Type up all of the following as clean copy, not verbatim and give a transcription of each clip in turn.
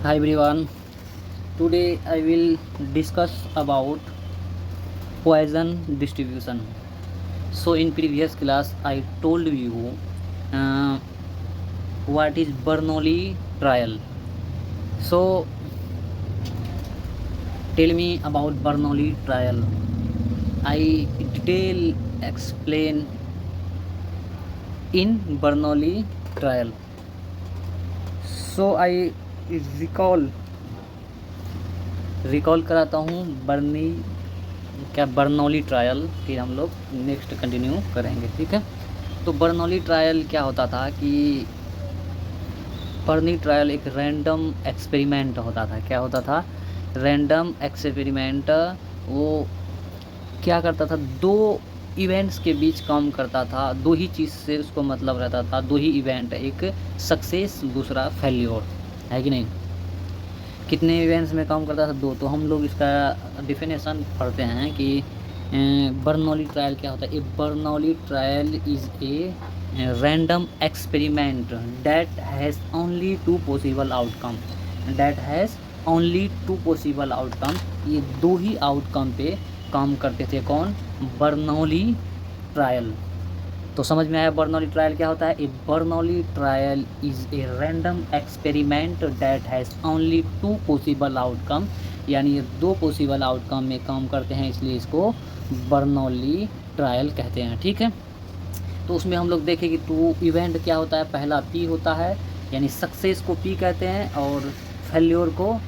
Hi everyone. Today I will discuss about poison distribution. So in previous class I told you uh, what is Bernoulli trial. So tell me about Bernoulli trial. I detail explain in Bernoulli trial. So I recall कराता हूँ Bernoulli trial, फिर हम लोग next continue करेंगे। ठीक है, तो Bernoulli trial क्या होता था कि बर्नी ट्रायल एक रैंडम एक्सपेरिमेंट होता था। क्या होता था? Random experiment. वो क्या करता था? दो इवेंट्स के बीच काम करता था। दो ही चीज़ से उसको मतलब रहता था, दो ही इवेंट, एक सक्सेस दूसरा फेल्योर, है कि नहीं? कितने इवेंट्स में काम करता था? दो। तो हम लोग इसका डिफिनेशन पढ़ते हैं कि बर्नौली ट्रायल क्या होता है। A Bernoulli trial is a random experiment that has only two possible outcome. ये दो ही आउटकम पे काम करते थे। कौन? Bernoulli trial. तो समझ में आया बर्नौली ट्रायल क्या होता है? A Bernoulli trial is a random experiment that has only two possible outcome, यानी ये दो पॉसिबल आउटकम में काम करते हैं, इसलिए इसको बर्नौली ट्रायल कहते हैं। ठीक है, तो उसमें हम लोग देखें कि टू इवेंट क्या होता है। पहला पी होता है, यानी सक्सेस को पी कहते हैं और फेल्योर को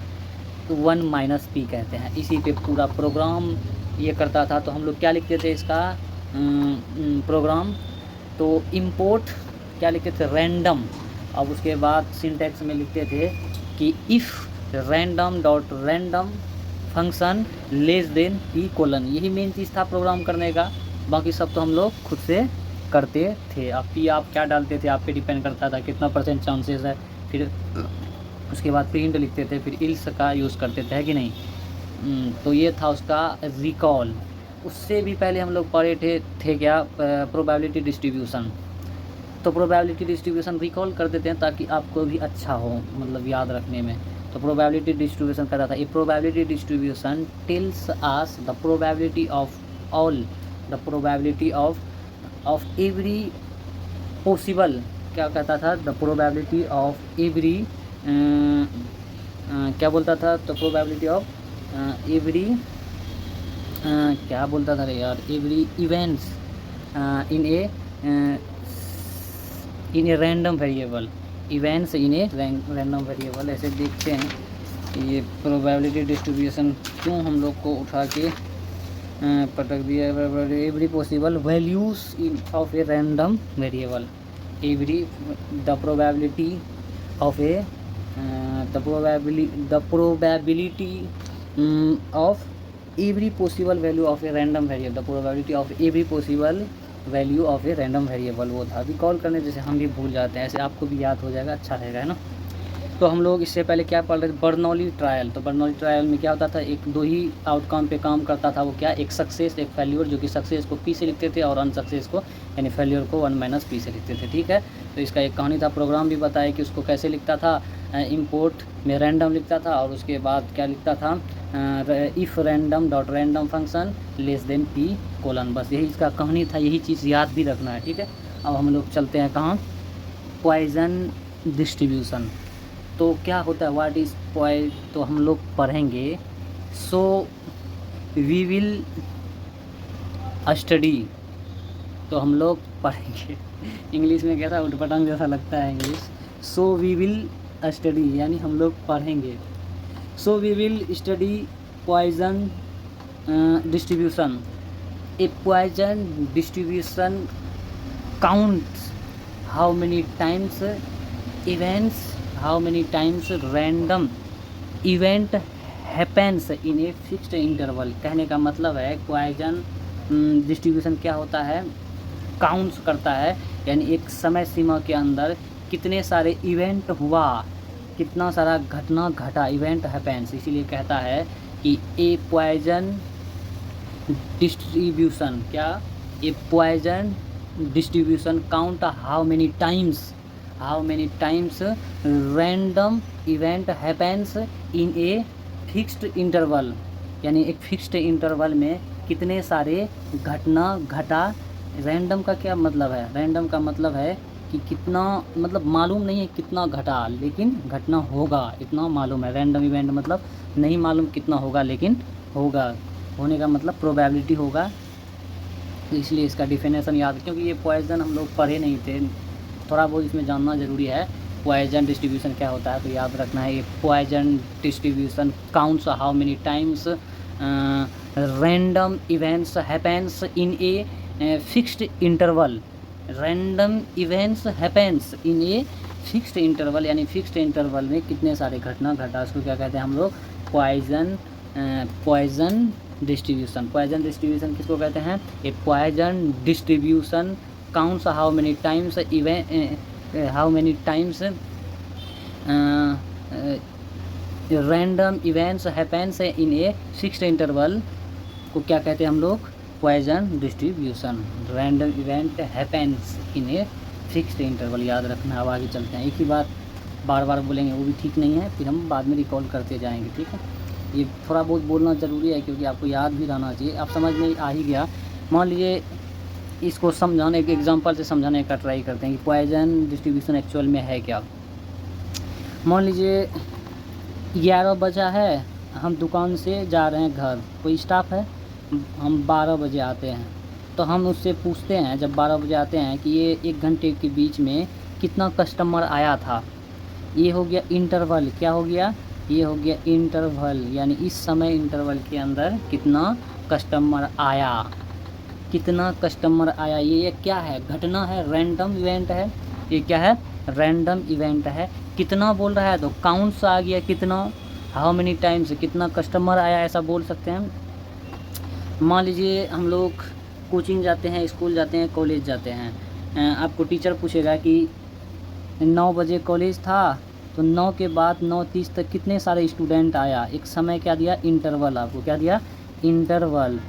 1 - पी कहते हैं। इसी पे पूरा प्रोग्राम ये करता था। तो हम लोग क्या लिखते थे इसका प्रोग्राम? तो इंपोर्ट क्या लिखते थे? रैंडम। अब उसके बाद सिंटैक्स में लिखते थे कि if random dot random function less than P colon. यही मेन चीज़ था प्रोग्राम करने का। बाकी सब तो हम लोग खुद से करते थे। अब पी आप क्या डालते थे, आप पे डिपेंड करता था कितना % चांसेस है। फिर उसके बाद प्रिंट लिखते थे, फिर इल्स का यूज़ करते थे, है कि नहीं? तो ये था उसका रिकॉल। उससे भी पहले हम लोग पढ़े थे क्या? Probability distribution. तो प्रोबेबिलिटी डिस्ट्रीब्यूशन रिकॉल कर देते हैं ताकि आपको भी अच्छा हो, मतलब याद रखने में। तो प्रोबेबिलिटी डिस्ट्रीब्यूशन कर रहा था। ये probability distribution tells us the probability of all, the probability of every possible. क्या कहता था? द प्रोबेबिलिटी ऑफ एवरी क्या बोलता था? तो प्रोबेबिलिटी ऑफ एवरी क्या बोलता था रे यार? Every events in a random variable. Events in a random variable. ऐसे देखते हैं कि ये प्रोबेबिलिटी डिस्ट्रीब्यूशन क्यों हम लोग को उठा के पटक दिया। Every possible values in of a random variable. Every the probability of A the probability of every possible value of a random variable. The probability of every possible value of a random variable. वो था। Recall करने जैसे हम भी भूल जाते हैं, ऐसे आपको भी याद हो जाएगा, अच्छा रहेगा, है ना? तो हम लोग इससे पहले क्या पढ़ रहे थे? Bernoulli trial. तो बर्नौली ट्रायल में क्या होता था? एक दो ही आउटकम पे काम करता था। वो क्या? एक सक्सेस, एक फेल्योर, जो कि सक्सेस को पी से लिखते थे और अनसक्सेस को, यानी फेल्योर को 1 - पी से लिखते थे। ठीक है, तो इसका एक कहानी था। प्रोग्राम भी बताया कि उसको कैसे लिखता था। इंपोर्ट में रैंडम लिखता था और उसके बाद क्या लिखता था? If random dot random function less than P colon. बस यही इसका कहानी था, यही चीज़ याद भी रखना है। ठीक है, अब हम लोग चलते हैं कहाँ? Poisson distribution. तो क्या होता है? What is Poisson? तो हम लोग पढ़ेंगे। So we will study. तो हम लोग पढ़ेंगे। इंग्लिश में क्या था? उटपटांग जैसा लगता है English. So we will study, यानी हम लोग पढ़ेंगे। So we will study Poisson distribution. A Poisson distribution counts how many times events, how many times random event happens in a fixed interval। कहने का मतलब है पॉइजन डिस्ट्रीब्यूशन क्या होता है? काउंट्स करता है, यानी एक समय सीमा के अंदर कितने सारे इवेंट हुआ, कितना सारा घटना घटा, इवेंट हैपेंस। इसीलिए कहता है कि ए पॉइजन डिस्ट्रीब्यूशन क्या? ए Poisson distribution count how many times random event happens in A fixed interval, यानी एक फिक्स्ड इंटरवल में कितने सारे घटना घटा। रैंडम का क्या मतलब है? रैंडम का मतलब है कि कितना, मतलब मालूम नहीं है कितना घटा, लेकिन घटना होगा इतना मालूम है। रैंडम इवेंट मतलब नहीं मालूम कितना होगा, लेकिन होगा। होने का मतलब प्रोबेबिलिटी होगा। तो इसलिए इसका डिफिनेशन याद, क्योंकि ये पॉइजन हम लोग पढ़े नहीं थे, थोड़ा बहुत इसमें जानना ज़रूरी है। पॉइजन डिस्ट्रीब्यूशन क्या होता है, तो याद रखना है। ये poison distribution counts how many times random events happens in A fixed interval. Random events happens in A fixed interval, यानी फिक्स्ड इंटरवल में कितने सारे घटना घटा, उसको क्या कहते हैं हम लोग? Poisson distribution. पॉइजन डिस्ट्रीब्यूशन किसको कहते हैं? ए Poisson distribution counts how many times random events happens in A fixed interval को क्या कहते हैं हम लोग? Poisson distribution. Random event happens in A fixed interval, याद रखना। अब आगे चलते हैं। एक ही बात बार बार बोलेंगे वो भी ठीक नहीं है, फिर हम बाद में रिकॉल करते जाएंगे, ठीक है। ये थोड़ा बहुत बोलना ज़रूरी है, क्योंकि आपको याद भी रहना चाहिए। आप समझ में आ ही गया। मान लीजिए इसको समझाने, एक एग्जांपल से समझाने का ट्राई करते हैं कि पॉइजन डिस्ट्रीब्यूशन एक्चुअल में है क्या। मान लीजिए 11 बजा है, हम दुकान से जा रहे हैं घर, कोई स्टाफ है, हम 12 बजे आते हैं। तो हम उससे पूछते हैं जब 12 बजे आते हैं कि ये 1 घंटे के बीच में कितना कस्टमर आया था। ये हो गया इंटरवल। क्या हो गया? ये हो गया इंटरवल, यानी इस समय इंटरवल के अंदर कितना कस्टमर आया, कितना कस्टमर आया। ये क्या है? घटना है, रैंडम इवेंट है। ये क्या है? रैंडम इवेंट है। कितना बोल रहा है तो काउंट्स आ गया, कितना, हाउ मेनी टाइम्स, कितना कस्टमर आया, ऐसा बोल सकते हैं। मान लीजिए हम लोग कोचिंग जाते हैं, स्कूल जाते हैं, कॉलेज जाते हैं। आपको टीचर पूछेगा कि 9 बजे कॉलेज था, तो 9 के बाद 9:30 तक कितने सारे स्टूडेंट आया। एक समय क्या दिया? इंटरवल। आपको क्या दिया? इंटरवल।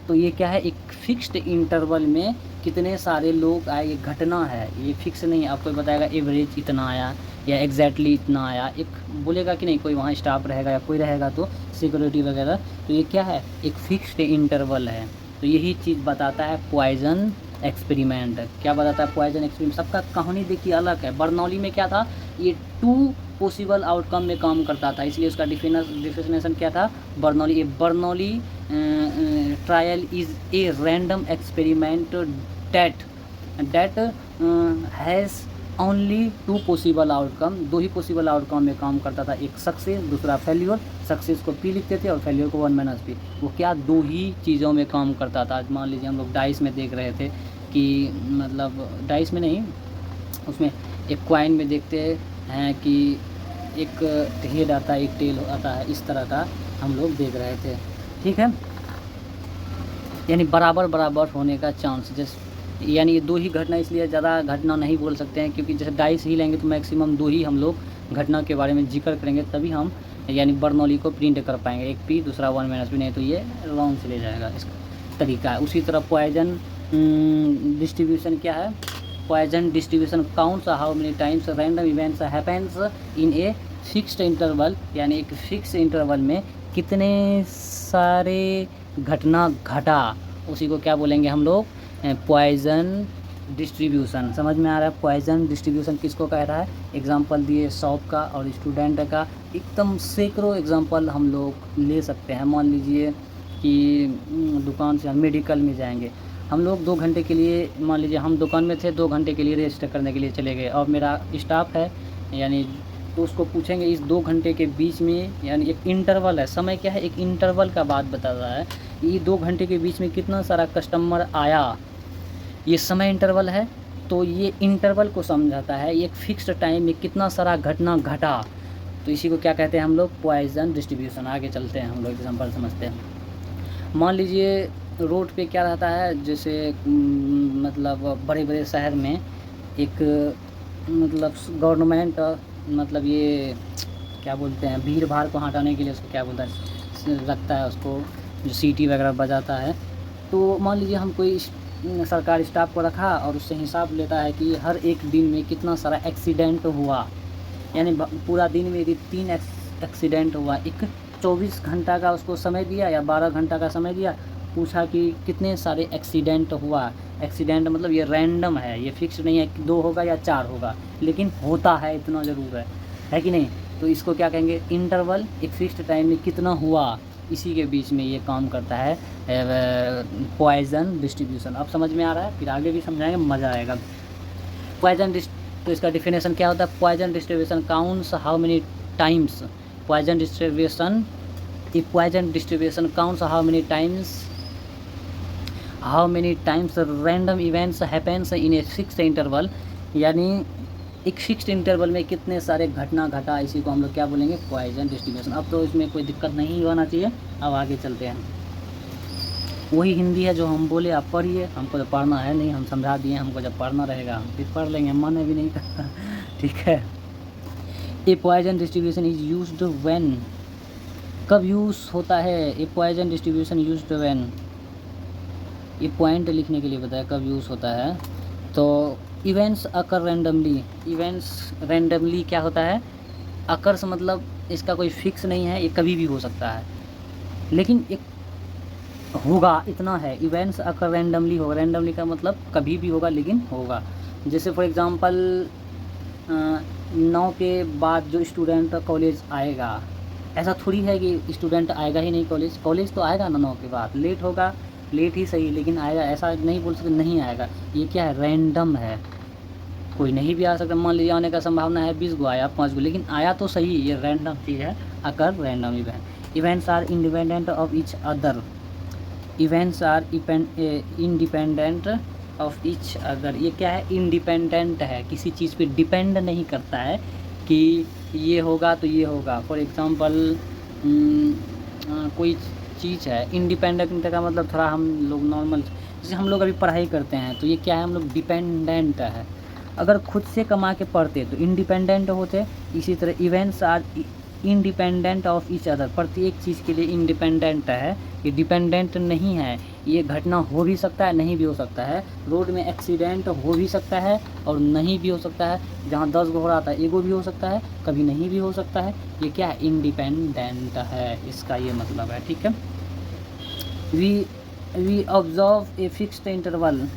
तो ये क्या है? एक फिक्स्ड इंटरवल में कितने सारे लोग आए, ये घटना है, ये फिक्स नहीं। आपको बताएगा एवरेज इतना आया या एग्जैक्टली इतना आया, एक बोलेगा कि नहीं, कोई वहाँ स्टाफ रहेगा या कोई रहेगा तो सिक्योरिटी वगैरह। तो ये क्या है? एक फिक्स्ड इंटरवल है। तो यही चीज़ बताता है पॉइजन एक्सपेरिमेंट। क्या बताता है? Poisson experiment. सबका कहानी देखिए अलग है। बर्नौली में क्या था? ये 2 पॉसिबल आउटकम में काम करता था, इसलिए उसका डिफिनेशन क्या था? बर्नौली। ये Bernoulli trial is a random experiment that has only 2 possible outcome. 2 ही पॉसिबल आउटकम में काम करता था, एक सक्सेस, दूसरा फेल्योर। सक्सेस को P लिखते थे और फेल्योर को 1 - P। वो क्या? 2 ही चीज़ों में काम करता था। मान लीजिए हम लोग डाइस में देख रहे थे कि, मतलब डाइस में नहीं, उसमें एक कॉइन में देखते हैं कि एक हेड आता है, एक टेल आता है, इस तरह का हम लोग देख रहे थे, ठीक है। यानी बराबर बराबर होने का चांस, जैसे यानी ये 2 ही घटना, इसलिए ज़्यादा घटना नहीं बोल सकते हैं, क्योंकि जैसे डाइस ही लेंगे तो मैक्सिमम 2 ही हम लोग घटना के बारे में जिक्र करेंगे, तभी हम यानी बर्नौली को प्रिंट कर पाएंगे। एक P, दूसरा 1 - P, नहीं तो ये रॉन्ग चले जाएगा। इसका तरीका है। उसी तरह पॉइजन डिस्ट्रीब्यूशन क्या है? Poison distribution counts how many times random events happens in A fixed interval, यानी एक फिक्स इंटरवल में कितने सारे घटना घटा, उसी को क्या बोलेंगे हम लोग? Poisson distribution. समझ में आ रहा है? पॉइजन डिस्ट्रीब्यूशन किसको कह रहा है? एग्जांपल दिए शॉप का और स्टूडेंट का, एकदम सैकड़ों एग्जांपल हम लोग ले सकते हैं। मान लीजिए कि दुकान से हम मेडिकल में जाएंगे, हम लोग 2 घंटे के लिए, मान लीजिए हम दुकान में थे, 2 घंटे के लिए रेस्ट करने के लिए चले गए, और मेरा स्टाफ है, यानी तो उसको पूछेंगे इस 2 घंटे के बीच में, यानी एक इंटरवल है, समय क्या है? एक इंटरवल का बात बता रहा है। ये 2 घंटे के बीच में कितना सारा कस्टमर आया, ये समय इंटरवल है। तो ये इंटरवल को समझाता है, एक फिक्स्ड टाइम में कितना सारा घटना घटा। तो इसी को क्या कहते हैं हम लोग? Poisson distribution. आगे चलते हैं, हम लोग एग्जाम्पल समझते हैं। मान लीजिए रोड पे क्या रहता है, जैसे मतलब बड़े बड़े शहर में एक, मतलब गवर्नमेंट, मतलब ये क्या बोलते हैं, भीड़ भाड़ को हटाने के लिए उसको क्या बोलता है, रखता है उसको, जो सीटी वगैरह बजाता है। तो मान लीजिए हम कोई सरकारी स्टाफ को रखा और उससे हिसाब लेता है कि हर एक दिन में कितना सारा एक्सीडेंट हुआ, यानी पूरा दिन में यदि 3 एक्सीडेंट हुआ, एक 24 घंटा का उसको समय दिया या 12 घंटा का समय दिया, पूछा कि कितने सारे एक्सीडेंट हुआ। एक्सीडेंट मतलब ये रैंडम है, ये फिक्स नहीं है कि 2 होगा या 4 होगा, लेकिन होता है, इतना ज़रूर है कि नहीं। तो इसको क्या कहेंगे, इंटरवल, एक फिक्स्ड टाइम में कितना हुआ, इसी के बीच में ये काम करता है पॉइजन डिस्ट्रीब्यूशन। अब समझ में आ रहा है, फिर आगे भी समझाएंगे, मज़ा आएगा। पॉइजन तो इसका डिफिनेशन क्या होता है, poison distribution counts how many times, Poisson distribution, if poison distribution counts how many times random events happens in a fixed interval, यानी एक फिक्स्ड इंटरवल में कितने सारे घटना घटा, इसी को हम लोग क्या बोलेंगे, पॉइजन डिस्ट्रीब्यूशन। अब तो इसमें कोई दिक्कत नहीं होना चाहिए। अब आगे चलते हैं, वही हिंदी है जो हम बोले, आप पढ़िए, हमको तो पढ़ना है नहीं, हम समझा दिए, हमको जब पढ़ना रहेगा हम फिर पढ़ लेंगे, मन भी नहीं करता। ठीक है। ए Poisson distribution is used when, कब यूज़ होता है ए पॉइजन डिस्ट्रीब्यूशन यूज्ड व्हेन, ये पॉइंट लिखने के लिए बताया कब यूज़ होता है। तो इवेंट्स अकर रैंडमली, इवेंट्स रैंडमली क्या होता है, अकर्स मतलब इसका कोई फिक्स नहीं है, ये कभी भी हो सकता है, लेकिन एक होगा, इतना है। इवेंट्स अकर रैंडमली होगा, रैंडमली का मतलब कभी भी होगा लेकिन होगा। जैसे फॉर एग्ज़ाम्पल 9 के बाद जो स्टूडेंट कॉलेज आएगा, ऐसा थोड़ी है कि स्टूडेंट आएगा ही नहीं कॉलेज, कॉलेज तो आएगा ना 9 के बाद, लेट होगा, लेट ही सही लेकिन आएगा, ऐसा नहीं बोल सकते नहीं आएगा। ये क्या है, रैंडम है, कोई नहीं भी आ सकता। मान लीजिए आने का संभावना है 20 गो आया, 5 गो, लेकिन आया तो सही, ये रैंडम चीज़ है, occur random event. Events are independent of each other, events are independent of each other, ये क्या है, इंडिपेंडेंट है, किसी चीज़ पे डिपेंड नहीं करता है कि ये होगा तो ये होगा। फॉर एग्ज़ाम्पल कोई चीज़ है, इंडिपेंडेंट का मतलब थोड़ा हम लोग नॉर्मल, जैसे हम लोग अभी पढ़ाई करते हैं तो ये क्या है, हम लोग डिपेंडेंट है। अगर खुद से कमा के पढ़ते तो इंडिपेंडेंट होते। इसी तरह events are independent of each other, प्रत्येक चीज़ के लिए इंडिपेंडेंट है, ये डिपेंडेंट नहीं है। ये घटना हो भी सकता है, नहीं भी हो सकता है। रोड में एक्सीडेंट हो भी सकता है और नहीं भी हो सकता है, जहाँ 10 गो हो रहा था एगो भी हो सकता है, कभी नहीं भी हो सकता है। ये क्या है, इंडिपेंडेंट है, इसका ये मतलब है। ठीक है। We observe a fixed interval,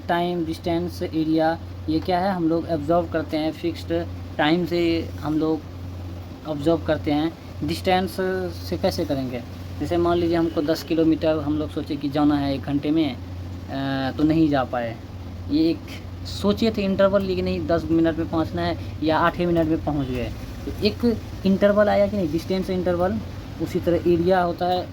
time, distance, area, ये क्या है, हम लोग ऑब्जर्व करते हैं, फिक्स्ड टाइम से हम लोग ऑब्जर्व करते हैं। डिस्टेंस से कैसे करेंगे, जैसे मान लीजिए हमको 10 किलोमीटर हम लोग सोचे कि जाना है 1 घंटे में, तो नहीं जा पाए, ये एक सोचे थे इंटरवल, लेकिन नहीं 10 मिनट में पहुंचना है या 8 मिनट में पहुंच गए, तो एक इंटरवल आया कि नहीं, डिस्टेंस इंटरवल। उसी तरह एरिया होता है।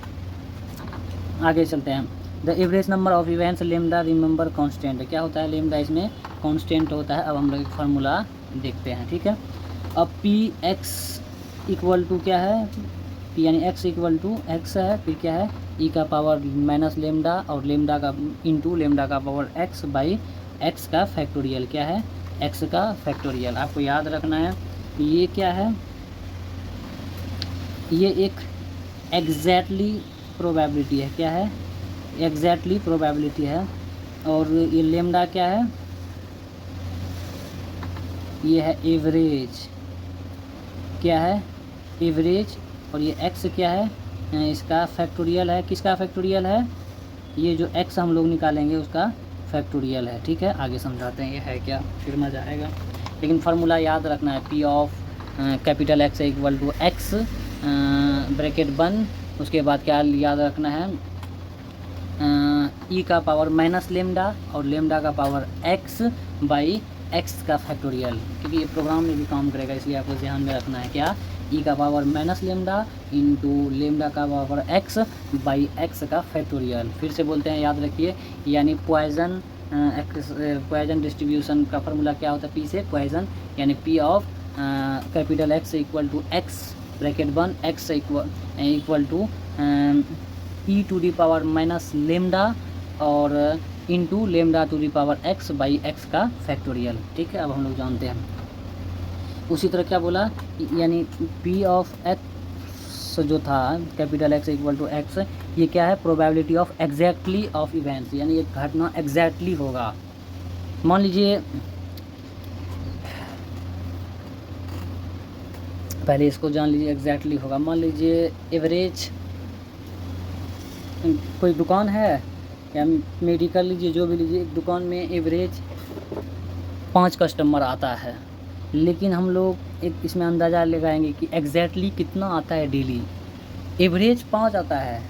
आगे चलते हैं। The average number of events lambda remember constant, क्या होता है, लेमडा इसमें कांस्टेंट होता है। अब हम लोग फार्मूला देखते हैं। ठीक है। अब पी एक्स इक्वल टू क्या है, पी यानी एक्स इक्वल टू एक्स है, फिर क्या है, ई का पावर माइनस लेमडा और लेमडा का इंटू लेमडा का पावर एक्स बाई एक्स का फैक्टोरियल, क्या है, एक्स का फैक्टोरियल। आपको याद रखना है ये क्या है, ये एक एग्जैक्टली प्रोबेबिलिटी है, क्या है, एग्जैक्टली प्रोबेबिलिटी है। और ये लेमडा क्या है, ये है एवरेज, क्या है, एवरेज। और ये एक्स क्या है, इसका फैक्टोरियल है, किसका फैक्टोरियल है, ये जो एक्स हम लोग निकालेंगे उसका फैक्टोरियल है। ठीक है। आगे समझाते हैं ये है क्या, फिर मज़ा आएगा। लेकिन फार्मूला याद रखना है, P of capital X equal to X bracket one, उसके बाद क्या याद रखना है, ई का पावर माइनस लेमडा और लेमडा का पावर एक्स बाई एक्स का फैक्टोरियल, क्योंकि ये प्रोग्राम में भी काम करेगा, इसलिए आपको ध्यान में रखना है क्या, ई का power minus lambda into lambda का पावर एक्स बाई एक्स का फैक्टोरियल। फिर से बोलते हैं, याद रखिए, यानी पॉइजन डिस्ट्रीब्यूशन का फार्मूला क्या होता है, पी से पॉइजन, यानी P of capital X equal to X bracket one X equal to E to the power minus lambda और into lambda to the power X by X का factorial. ठीक है। अब हम लोग जानते हैं। उसी तरह क्या बोला, यानी पी ऑफ एक्स जो था capital X equal to X, ये क्या है, probability of exactly of events, यानी एक घटना एग्जैक्टली होगा। मान लीजिए पहले इसको जान लीजिए एग्जैक्टली होगा। मान लीजिए एवरेज, कोई दुकान है या मेडिकल लीजिए, जो भी लीजिए, एक दुकान में एवरेज 5 कस्टमर आता है, लेकिन हम लोग एक इसमें अंदाज़ा लगाएंगे कि एग्जैक्टली कितना आता है डेली। एवरेज 5 आता है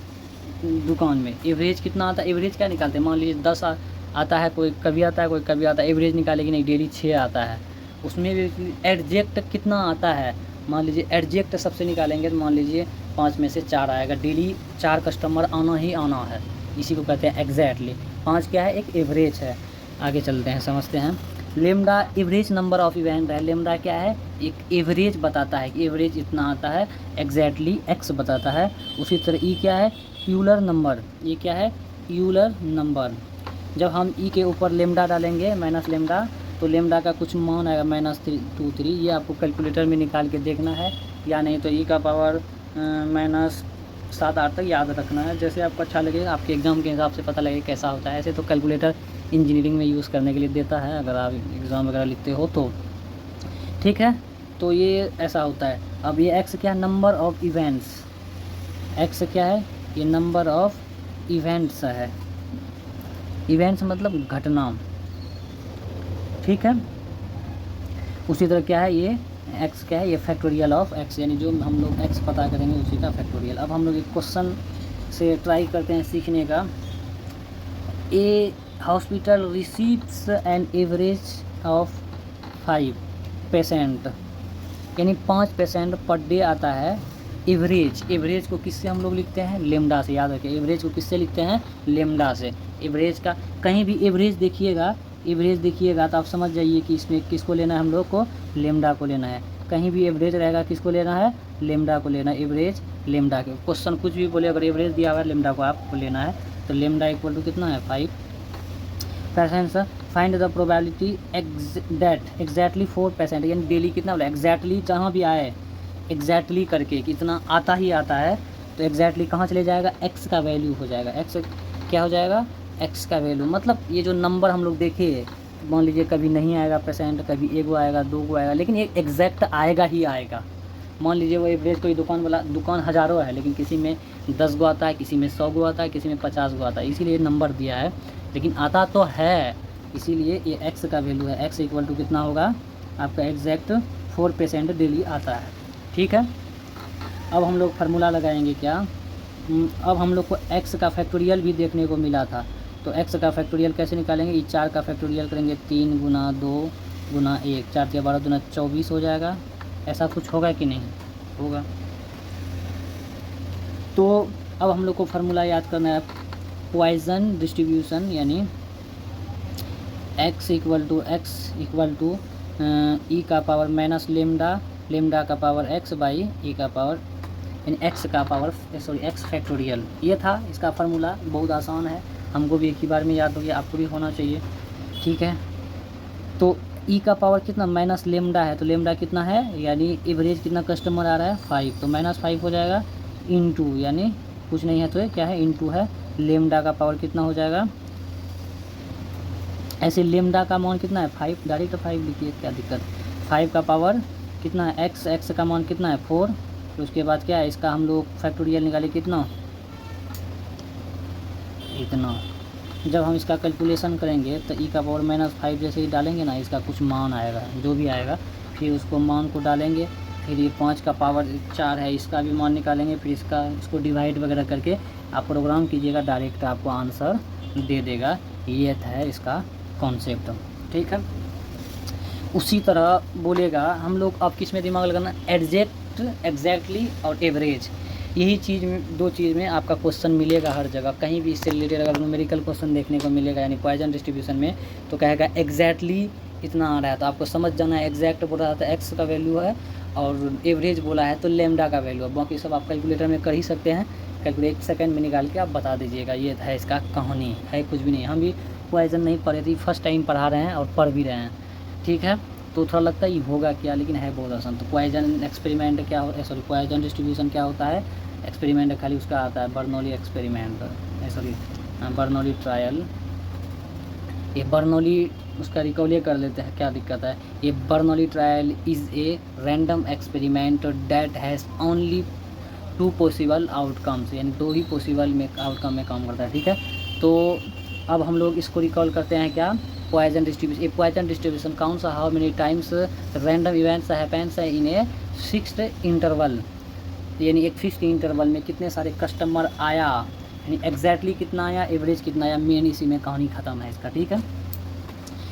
दुकान में, एवरेज कितना आता है, एवरेज क्या निकालते हैं, मान लीजिए 10 आता है, कोई कभी आता है कोई कभी आता है, एवरेज निकालेगी नहीं, डेली 6 आता है। उसमें भी एग्जैक्ट कितना आता है, मान लीजिए एग्जैक्ट सबसे निकालेंगे तो मान लीजिए 5 में से 4 आएगा, डेली 4 कस्टमर आना ही आना है, इसी को कहते हैं एग्जैक्टली। 5 क्या है, एक एवरेज है। आगे चलते हैं, समझते हैं। Lambda average number of event है। लेमडा क्या है, एक एवरेज बताता है कि एवरेज इतना आता है, एग्जैक्टली एक्स बताता है। उसी तरह ई क्या है, यूलर नंबर। ये क्या है, यूलर नंबर। जब हम ई के ऊपर लेमडा डालेंगे माइनस लेमडा, तो लेमडा का कुछ मान आएगा -2 3। ये आपको कैलकुलेटर में निकाल के देखना है, या नहीं तो ई का पावर -7 8 तक याद रखना है, जैसे आपको अच्छा लगेगा, आपके एग्ज़ाम के हिसाब से पता लगेगा कैसा होता है। ऐसे तो कैलकुलेटर इंजीनियरिंग में यूज़ करने के लिए देता है, अगर आप एग्ज़ाम वगैरह लिखते हो तो, ठीक है। तो ये ऐसा होता है। अब ये एक्स क्या है, नंबर ऑफ़ इवेंट्स। एक्स क्या है, ये नंबर ऑफ़ इवेंट्स है। इवेंट्स मतलब घटना, ठीक है। उसी तरह क्या है, ये एक्स क्या है, ये फैक्टोरियल ऑफ एक्स, यानी जो हम लोग एक्स पता करेंगे उसी का फैक्टोरियल। अब हम लोग एक क्वेश्चन से ट्राई करते हैं सीखने का। A hospital receives an average of 5 patient, यानी 5 पेशेंट पर डे आता है। एवरेज, एवरेज को किससे हम लोग लिखते हैं, लेमडा से। याद रखिए, एवरेज को किससे लिखते हैं, लेमडा से। एवरेज का कहीं भी एवरेज देखिएगा, एवरेज देखिएगा तो आप समझ जाइए कि इसमें किसको लेना है, हम लोग को लेमडा को लेना है। कहीं भी एवरेज रहेगा किसको लेना है, लेमडा को लेना है। एवरेज लेमडा के क्वेश्चन कुछ भी बोले, अगर एवरेज दिया हुआ है लेमडा को आपको लेना है। तो लेमडा इक्वल टू कितना है, 5 patients. Find the probability that exactly 4 patient, यानी डेली कितना बोला, एग्जैक्टली जहाँ भी आए एग्जैक्टली करके कितना आता ही आता है, तो एग्जैक्टली कहाँ चले जाएगा, एक्स का वैल्यू हो जाएगा। एक्स क्या हो जाएगा, एक्स का वैल्यू। मतलब ये जो नंबर हम लोग देखे, मान लीजिए कभी नहीं आएगा पेशेंट, कभी 1 आएगा 2 आएगा, लेकिन ये एग्जैक्ट आएगा ही आएगा। मान लीजिए वो एवरेज कोई दुकान वाला, दुकान हज़ारों है, लेकिन किसी में 10 गो आता है, किसी में 100 गो आता है, किसी में 50 गो आता है, इसीलिए नंबर दिया है, लेकिन आता तो है, इसीलिए ये एक्स का वैल्यू है। एक्स इक्वल टू कितना होगा आपका, एग्जैक्ट 4 पेशेंट डेली आता है, ठीक है। अब हम लोग फार्मूला लगाएंगे क्या, अब हम लोग को एक्स का फैक्टोरियल भी देखने को मिला था, तो एक्स का फैक्टोरियल कैसे निकालेंगे, ये 4 का फैक्टोरियल करेंगे, 3 गुना 2 गुना 1, 4 के 12 दूना 24 हो जाएगा। ऐसा कुछ होगा कि नहीं होगा। तो अब हम लोग को फार्मूला याद करना है, पॉइजन डिस्ट्रीब्यूशन, यानी x इक्वल टू ई का पावर माइनस लेमडा, लेमडा का पावर x बाई ई का पावर, यानी x का पावर x फैक्टोरियल। ये था इसका फार्मूला, बहुत आसान है, हमको भी एक ही बार में याद हो गया, आपको भी होना चाहिए, ठीक है। तो ई का पावर कितना, माइनस लेमडा है, तो लेमडा कितना है, यानी एवरेज कितना कस्टमर आ रहा है, 5, तो -5 हो जाएगा, इनटू, यानी कुछ नहीं है तो ये क्या है, इनटू है। लेमडा का पावर कितना हो जाएगा, ऐसे लेमडा का मान कितना है, 5, डायरेक्ट 5 लिखिए, क्या दिक्कत। 5 का पावर कितना है, एक्स का मान कितना है, 4, तो उसके बाद क्या है, इसका हम लोग फैक्टोरियल निकाले कितना, इतना। जब हम इसका कैलकुलेशन करेंगे तो ई का पावर -5 जैसे ही डालेंगे ना, इसका कुछ मान आएगा, जो भी आएगा, फिर उसको मान को डालेंगे, फिर ये 5 का पावर 4 है, इसका भी मान निकालेंगे, फिर इसको डिवाइड वगैरह करके आप प्रोग्राम कीजिएगा, डायरेक्ट आपको आंसर दे देगा। ये है इसका कॉन्सेप्ट, ठीक है। उसी तरह बोलेगा, हम लोग अब किस में दिमाग लगाना, एग्जैक्टली और एवरेज, यही चीज़ में, 2 चीज़ में आपका क्वेश्चन मिलेगा हर जगह, कहीं भी इससे रिलेटेड अगर न्यूमेरिकल क्वेश्चन देखने को मिलेगा, यानी पॉइजन डिस्ट्रीब्यूशन में, तो कहेगा एग्जैक्टली इतना आ रहा है, तो आपको समझ जाना है, एग्जैक्ट बोल रहा था एक्स का वैल्यू है, और एवरेज बोला है तो लेमडा का वैल्यू है। बाकी सब आप कैलकुलेटर में कर ही सकते हैं, कैलकुलेट 1 सेकंड में निकाल के आप बता दीजिएगा। ये है इसका कहानी, है कुछ भी नहीं। हम भी पॉइजन नहीं पढ़े थे, फर्स्ट टाइम पढ़ा रहे हैं और पढ़ भी रहे हैं, ठीक है। तो थोड़ा लगता है ये होगा क्या, लेकिन है बहुत आसान। तो पॉइजन एक्सपेरिमेंट क्या हो, सॉरी पॉइजन डिस्ट्रीब्यूशन क्या होता है, एक्सपेरिमेंट खाली उसका आता है, Bernoulli experiment, sorry Bernoulli trial, ये बर्नौली उसका रिकॉल कर लेते हैं, क्या दिक्कत है। ये Bernoulli trial is a random experiment that has only 2 possible outcomes, यानी 2 ही पॉसिबल में आउटकम में काम करता है, ठीक है। तो अब हम लोग इसको रिकॉल करते हैं क्या, पॉइजन डिस्ट्रीब्यूशन। ये पॉइजन डिस्ट्रीब्यूशन कौन सा, how many times random events happens in A fixed interval, यानी एक फिक्स्ड इंटरवल में कितने सारे कस्टमर आया, यानी एग्जैक्टली कितना आया, एवरेज कितना आया, मेन इसी में कहानी ख़त्म है इसका, ठीक है।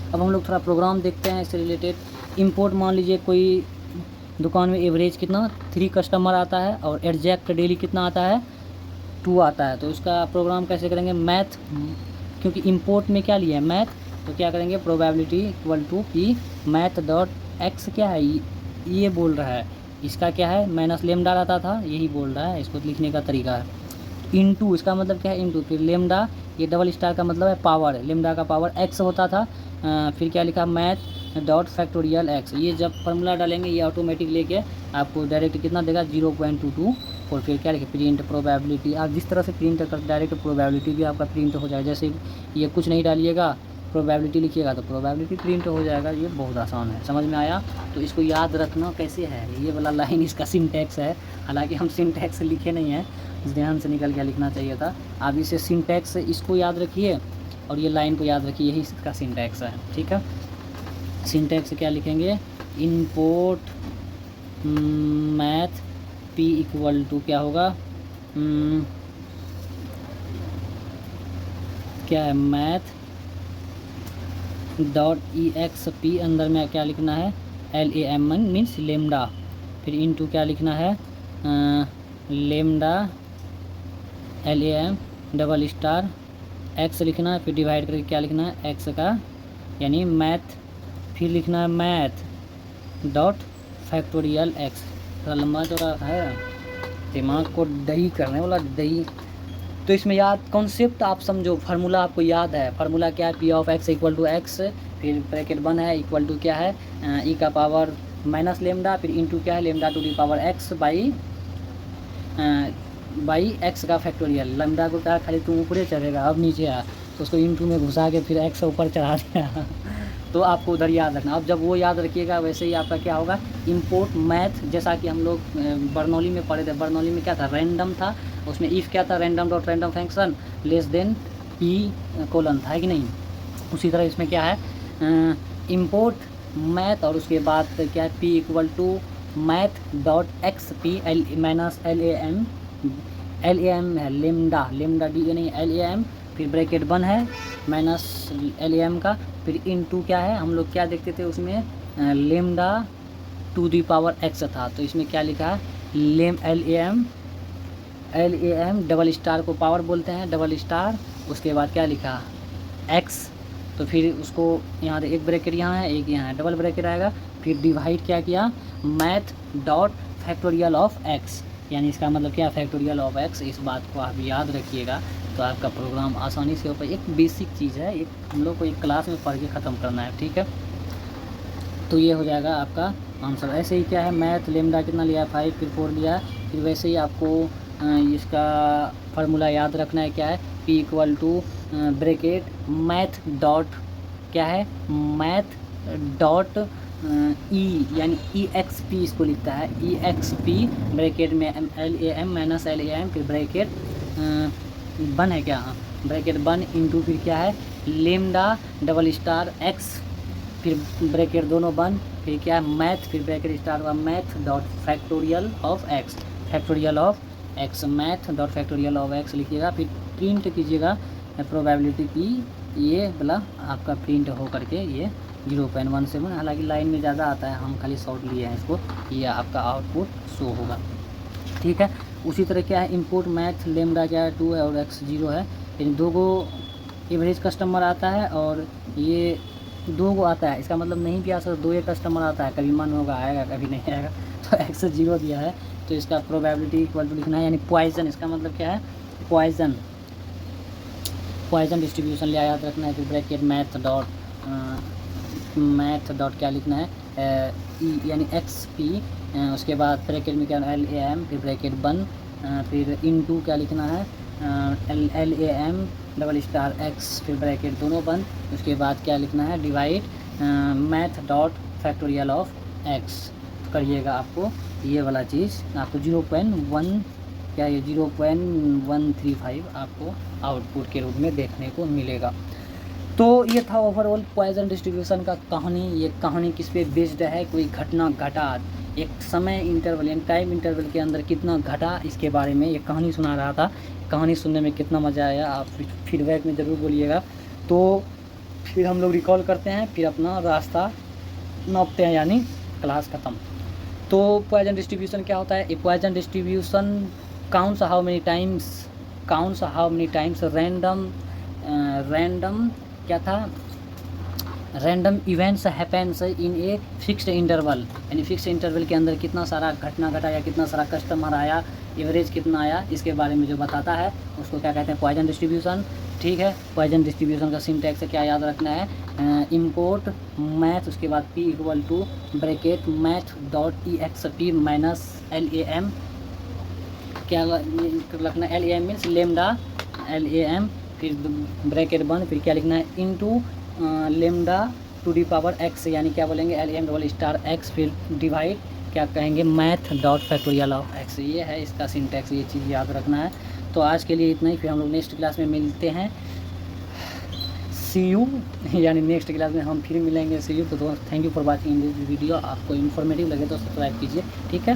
अब हम लोग थोड़ा प्रोग्राम देखते हैं इससे रिलेटेड। इंपोर्ट मान लीजिए कोई दुकान में एवरेज कितना 3 कस्टमर आता है और एग्जैक्ट डेली कितना आता है 2 आता है, तो इसका प्रोग्राम कैसे करेंगे, मैथ, क्योंकि इंपोर्ट में क्या लिया है मैथ, तो क्या करेंगे probability equal to P math dot X, क्या है ये बोल रहा है, इसका क्या है माइनस लेमडा रहता था, यही बोल रहा है, इसको लिखने का तरीका है। इनटू, इसका मतलब क्या है इनटू, फिर लेमडा, ये डबल स्टार का मतलब है पावर, लेमडा का पावर एक्स होता था, फिर क्या लिखा मैथ डॉट फैक्टोरियल एक्स। ये जब फार्मूला डालेंगे ये ऑटोमेटिक लेके आपको डायरेक्ट कितना देगा 0.22, और फिर क्या लिखे प्रिंट प्रोबेबिलिटी। आप जिस तरह से प्रिंट कर डायरेक्ट प्रोबेबिलिटी भी आपका प्रिंट हो जाएगा, जैसे ये कुछ नहीं डालिएगा प्रोबेबिलिटी लिखिएगा तो प्रोबेबिलिटी प्रिंट हो जाएगा। ये बहुत आसान है, समझ में आया। तो इसको याद रखना कैसे है, ये वाला लाइन इसका सिंटैक्स है, हालांकि हम सिंटैक्स लिखे नहीं हैं, ध्यान से निकल के लिखना चाहिए था। आप इसे सिंटैक्स इसको याद रखिए और ये लाइन को याद रखिए, यही इसका सिंटैक्स है, ठीक है। सिंटैक्स क्या लिखेंगे, import math P equal to क्या होगा, क्या है math dot E X P, अंदर में क्या लिखना है LAM मीन्स लेमडा, फिर इनटू क्या लिखना है lambda LAM double star X लिखना है, फिर डिवाइड करके क्या लिखना है एक्स का, यानी मैथ, फिर लिखना है मैथ डॉट फैक्टोरियल एक्स। थोड़ा लंबा चौड़ा है, दिमाग को दही करने वाला दही। तो इसमें याद कॉन्सेप्ट आप समझो, फार्मूला आपको याद है, फार्मूला क्या है P of X equal to X, फिर ब्रैकेट 1 है इक्वल टू क्या है ई का पावर माइनस लेमडा, फिर इनटू क्या है lambda to the power X by X का फैक्टोरियल। लेमडा को क्या खाली तुम ऊपरे चढ़ेगा, अब नीचे आ, तो उसको इनटू में घुसा के फिर एक्स ऊपर चढ़ा दिया तो आपको उधर याद रखना। अब जब वो याद रखिएगा वैसे ही आपका क्या होगा इंपोर्ट मैथ, जैसा कि हम लोग बर्नौली में पढ़े थे। बर्नौली में क्या था रैंडम था, उसमें इफ़ क्या था random dot random function less than P colon था कि नहीं। उसी तरह इसमें क्या है इंपोर्ट मैथ और उसके बाद क्या है P equal to math dot X P L minus L A M है लेमडा, लेमडा डी नहीं LAM, फिर ब्रैकेट 1 है माइनस LAM का, फिर इनटू क्या है हम लोग क्या देखते थे उसमें lambda to the power X था, तो इसमें क्या लिखा है LAM डबल स्टार को पावर बोलते हैं, डबल स्टार, उसके बाद क्या लिखा एक्स, तो फिर उसको यहाँ एक ब्रैकेट यहाँ है एक यहाँ है, डबल ब्रैकेट आएगा, फिर डिवाइड क्या किया math dot factorial of x, यानी इसका मतलब क्या फैक्टोरियल ऑफ एक्स। इस बात को आप याद रखिएगा तो आपका प्रोग्राम आसानी से हो पाए। एक बेसिक चीज़ है, एक हम लोग को एक क्लास में पढ़ के ख़त्म करना है, ठीक है। तो ये हो जाएगा आपका आंसर। ऐसे ही क्या है मैथ लेमडा कितना लिया है 5, फिर 4 लिया है, फिर वैसे ही आपको इसका फार्मूला याद रखना है, क्या है P equal to bracket math dot क्या है मैथ डॉट ई, यानी EXP इसको लिखता है EXP ब्रैकेट में LAM माइनस LAM, फिर ब्रैकेट 1 है क्या, ब्रैकेट 1 इंटू फिर क्या है लेमडा डबल स्टार एक्स, फिर ब्रैकेट दोनों 1, फिर क्या है मैथ, फिर ब्रैकेट स्टार हुआ math dot factorial of x, factorial of x math dot factorial of x लिखिएगा, फिर प्रिंट कीजिएगा प्रोबेबिलिटी की, ये वाला आपका प्रिंट हो करके ये 0.17, हालांकि लाइन में ज़्यादा आता है, हम खाली शॉर्ट लिए हैं इसको, ये आपका आउटपुट शो होगा, ठीक है। उसी तरह क्या है इंपोर्ट मैथ लेमडा क्या है 2 है और एक्स 0 है, इन 2 को एवरेज कस्टमर आता है और ये 2 को आता है, इसका मतलब नहीं भी आ सकता 2 कस्टमर आता है, कभी मन होगा आएगा कभी नहीं आएगा, तो एक्स 0 दिया है, तो इसका प्रोबेबिलिटी इक्वल टू लिखना है, यानी पॉइजन, इसका मतलब क्या है पॉइजन डिस्ट्रीब्यूशन लिया याद रखना है, फिर ब्रैकेट मैथ डॉट क्या लिखना है यानी XP, उसके बाद ब्रैकेट में क्या LAM, फिर ब्रैकेट 1, फिर इनटू क्या लिखना है LAM डबल स्टार एक्स फिर ब्रैकेट दोनों बंद, उसके बाद क्या लिखना है, divide math dot factorial of x करिएगा। आपको ये वाला चीज़ आपको 0.1 क्या ये 0.135 आपको आउटपुट के रूप में देखने को मिलेगा। तो ये था ओवरऑल पॉइजन डिस्ट्रीब्यूशन का कहानी। ये कहानी किस पे बेस्ड है, कोई घटना घटा एक समय इंटरवल यानी टाइम इंटरवल के अंदर कितना घटा, इसके बारे में ये कहानी सुना रहा था। कहानी सुनने में कितना मज़ा आया आप फीडबैक में ज़रूर बोलिएगा। तो फिर हम लोग रिकॉल करते हैं, फिर अपना रास्ता नापते हैं यानी क्लास ख़त्म। तो पॉइजन डिस्ट्रीब्यूशन क्या होता है, ए Poisson distribution counts how many times random क्या था, random events happens in A fixed interval, यानी फिक्स्ड इंटरवल के अंदर कितना सारा घटना घटा या कितना सारा कस्टमर आया, एवरेज कितना आया, इसके बारे में जो बताता है उसको क्या कहते हैं, पॉइजन डिस्ट्रीब्यूशन। ठीक है, पॉइजन डिस्ट्रीब्यूशन का सिंटैक्स क्या याद रखना है, इंपोर्ट मैथ उसके बाद p equal to bracket math dot EXP minus LAM, क्या लिखना है, LAM मीन्स लेमडा LAM, फिर ब्रैकेट बंद, फिर क्या लिखना है, into lambda to the power x, यानी क्या बोलेंगे LAM डबल स्टार x, फिर डिवाइड क्या कहेंगे math dot factorial of x। ये है इसका सिंटैक्स, ये चीज़ याद रखना है। तो आज के लिए इतना ही, फिर हम लोग नेक्स्ट क्लास में मिलते हैं। सी यू, यानी नेक्स्ट क्लास में हम फिर मिलेंगे। सी यू। तो thank you for watching this video. आपको इन्फॉर्मेटिव लगे तो सब्सक्राइब कीजिए। ठीक है।